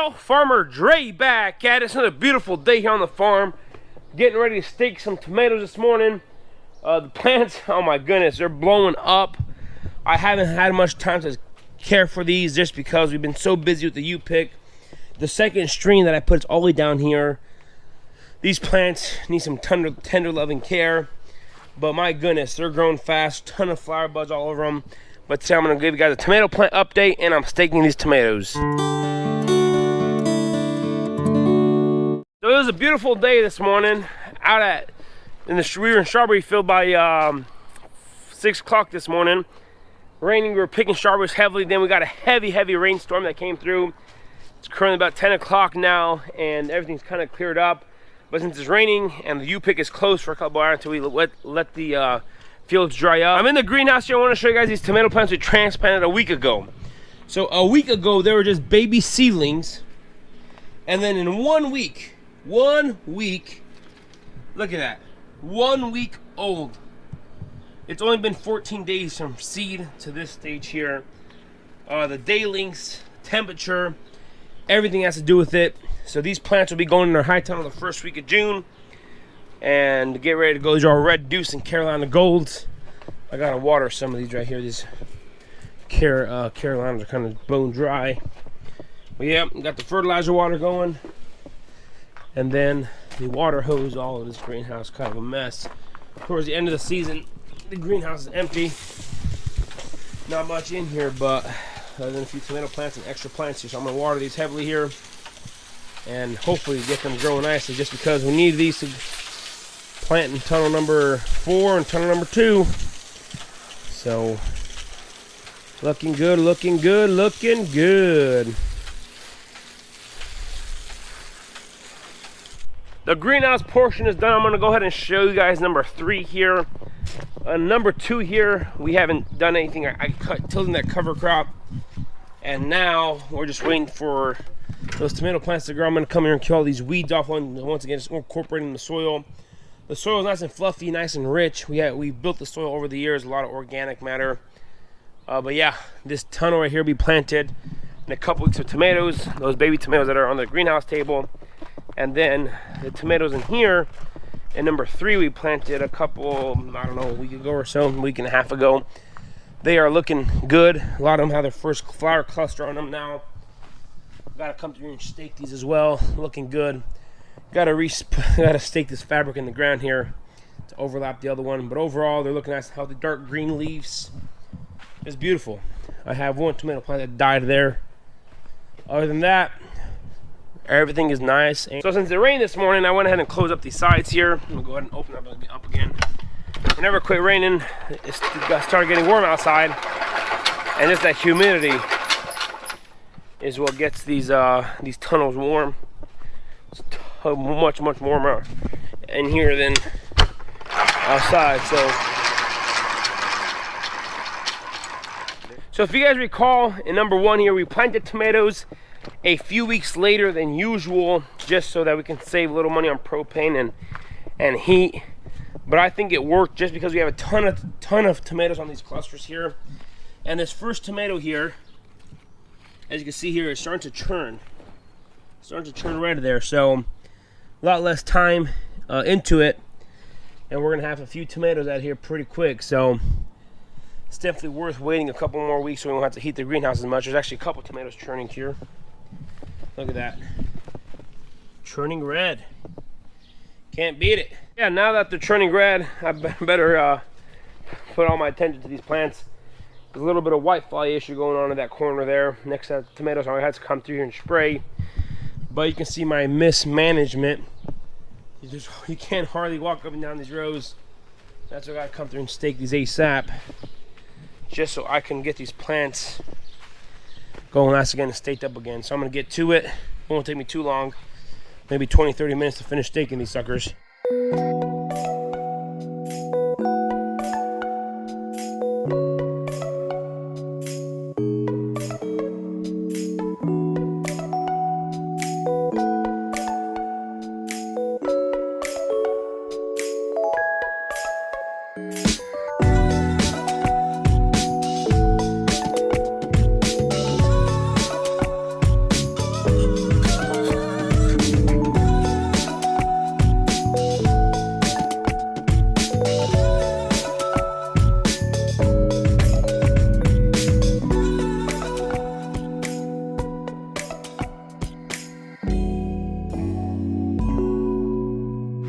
y'all, Farmer Dre back at it. It's another beautiful day here on the farm. Getting ready to stake some tomatoes this morning. The plants, oh my goodness, they're blowing up. I haven't had much time to care for these just because we've been so busy with the U-pick. The second string that I put is all the way down here. These plants need some tender loving care, but my goodness, they're growing fast. Ton of flower buds all over them. But today I'm gonna give you guys a tomato plant update, and I'm staking these tomatoes. So it was a beautiful day this morning. We were in strawberry field by 6 o'clock this morning. Raining, we were picking strawberries heavily. Then we got a heavy rainstorm that came through. It's currently about 10 o'clock now, and everything's kind of cleared up. But since it's raining and the U-pick is closed for a couple hours until we let the fields dry up. I'm in the greenhouse here. I want to show you guys these tomato plants we transplanted a week ago. So a week ago, they were just baby seedlings. And then in 1 week, look at that, 1 week old. It's only been 14 days from seed to this stage here. The day lengths, temperature, everything has to do with it. So these plants will be going in their high tunnel the first week of June. And get ready to go. These are Red Deuce and Carolina Golds. I gotta water some of these right here. These Carolinas are kind of bone dry. But yeah, got the fertilizer water going. And then the water hose all of this greenhouse, kind of a mess. Towards the end of the season, the greenhouse is empty. Not much in here, but other than a few tomato plants and extra plants here. So I'm gonna water these heavily here and hopefully get them growing nicely, just because we need these to plant in tunnel number 4 and tunnel number 2. So looking good, looking good, looking good. The greenhouse portion is done. I'm going to go ahead and show you guys number 3 here. Number 2 here, we haven't done anything. I tilled in that cover crop, and now we're just waiting for those tomato plants to grow. I'm going to come here and kill all these weeds off once again, just incorporating the soil. The soil is nice and fluffy, nice and rich. We've built the soil over the years, a lot of organic matter. But yeah, this tunnel right here will be planted in a couple weeks of tomatoes, those baby tomatoes that are on the greenhouse table. And then the tomatoes in here, in number 3, we planted a couple, I don't know, a week ago or so, a week and a half ago. They are looking good. A lot of them have their first flower cluster on them now. Gotta come through and stake these as well, looking good. Gotta stake this fabric in the ground here to overlap the other one. But overall, they're looking nice. How the dark green leaves is beautiful. I have one tomato plant that died there. Other than that, everything is nice. So since it rained this morning, I went ahead and closed up these sides here. I'm gonna go ahead and open up again. Whenever it quit raining, it started getting warm outside, and just that humidity is what gets these tunnels warm. It's much warmer in here than outside. So if you guys recall, in number 1 here, we planted tomatoes a few weeks later than usual, just so that we can save a little money on propane and heat. But I think it worked just because we have a ton of tomatoes on these clusters here. And this first tomato here, as you can see here, is starting to churn. Red there. So a lot less time into it, and we're gonna have a few tomatoes out here pretty quick. So it's definitely worth waiting a couple more weeks so we won't have to heat the greenhouse as much. There's actually a couple tomatoes churning here. Look at that, churning red. Can't beat it. Yeah, now that they're churning red, I better put all my attention to these plants. There's a little bit of whitefly issue going on in that corner there next to the tomatoes. I had to come through here and spray, but you can see my mismanagement. You can't hardly walk up and down these rows. That's why I gotta come through and stake these ASAP, just so I can get these plants going nice again and staked up again. So I'm gonna get to it. It won't take me too long, maybe 20-30 minutes to finish staking these suckers.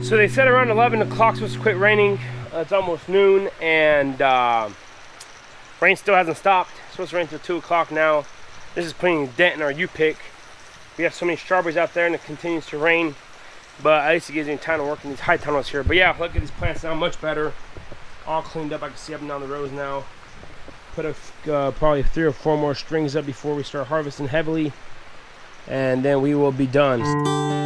So they said around 11 o'clock supposed to quit raining. It's almost noon, and rain still hasn't stopped. It's supposed to rain till 2 o'clock now. This is putting a dent in our U-pick. We have so many strawberries out there, and it continues to rain. But at least it gives me time to work in these high tunnels here. But yeah, look at these plants now, much better. All cleaned up. I can see up and down the rows now. Put probably 3 or 4 more strings up before we start harvesting heavily. And then we will be done.